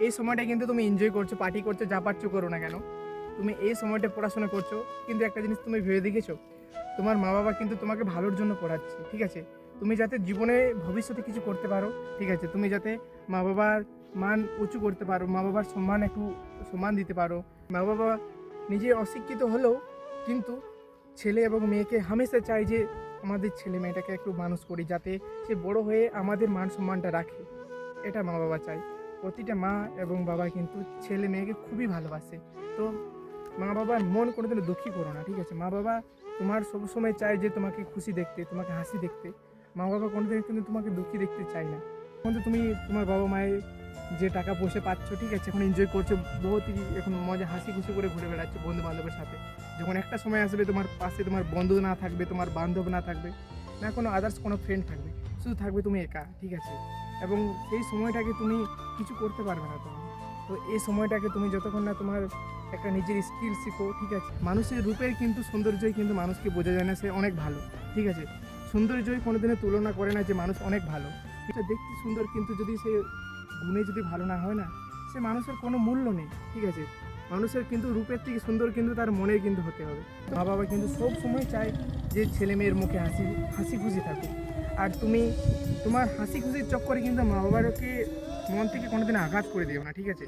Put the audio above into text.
এই সময়টা কিন্তু তুমি এনজয় করছো, পার্টি করছো, যা পারছো করো না কেন, তুমি এই সময়টা পড়াশোনা করছো। কিন্তু একটা জিনিস তুমি ভেবে দেখেছো, তোমার মা বাবা কিন্তু তোমাকে ভালোর জন্য পড়াচ্ছে, ঠিক আছে? তুমি যাতে জীবনে ভবিষ্যতে কিছু করতে পারো, ঠিক আছে? তুমি যাতে মা বাবার মান উঁচু করতে পারো, মা বাবার সম্মান একটু সম্মান দিতে পারো। মা বাবা নিজে অশিক্ষিত হলেও কিন্তু ছেলে এবং মেয়েকে হামেশা চায় যে আমাদের ছেলে মেয়েটাকে একটু মানুষ করি, যাতে সে বড় হয়ে আমাদের মান সম্মানটা রাখে। এটা মা বাবা চায়। প্রতিটা মা এবং বাবা কিন্তু ছেলে মেয়েকে খুবই ভালোবাসে। তো মা বাবার মন কোনোদিনও দুঃখী করো না, ঠিক আছে? মা বাবা তোমার সবসময় চায় যে তোমাকে খুশি দেখতে, তোমাকে হাসি দেখতে। মা বাবা কোনোদিন কিন্তু তোমাকে দুঃখী দেখতে চায় না। এখন তো তুমি তোমার বাবা মায়ের যে টাকা পয়সা পাচ্ছ, ঠিক আছে, এখন এনজয় করছো, বহুতই এখন মজা হাসি খুশি করে ঘুরে বেড়াচ্ছ বন্ধু বান্ধবের সাথে। যখন একটা সময় আসবে তোমার পাশে তোমার বন্ধু না থাকবে, তোমার বান্ধব না থাকবে, না কোনো আদার্স কোনো ফ্রেন্ড থাকবে, শুধু থাকবে তুমি একা, ঠিক আছে? এবং সেই সময়টাকে তুমি কিছু করতে পারবে না তখন। তো এই সময়টাকে তুমি যতক্ষণ না তোমার একটা নিজের স্কিল শিখো, ঠিক আছে? মানুষের রূপের কিন্তু সৌন্দর্যই কিন্তু মানুষকে বোঝা যায় না সে অনেক ভালো, ঠিক আছে? সৌন্দর্যই কোনোদিনও তুলনা করে না যে মানুষ অনেক ভালো। এটা দেখতে সুন্দর কিন্তু যদি সে গুণে যদি ভালো না হয় না, সে মানুষের কোনো মূল্য নেই, ঠিক আছে? মানুষের কিন্তু রূপের থেকে সুন্দর কিন্তু তার মনের কিন্তু হতে হবে। মা বাবা কিন্তু সব সময় চায় যে ছেলে মেয়ের মুখে হাসি হাসি খুশি থাকুক। আর তুমি তোমার হাসি খুশির চক্করে কিন্তু মা বাবাকে মন থেকে কোনোদিন আঘাত করে দিও না, ঠিক আছে?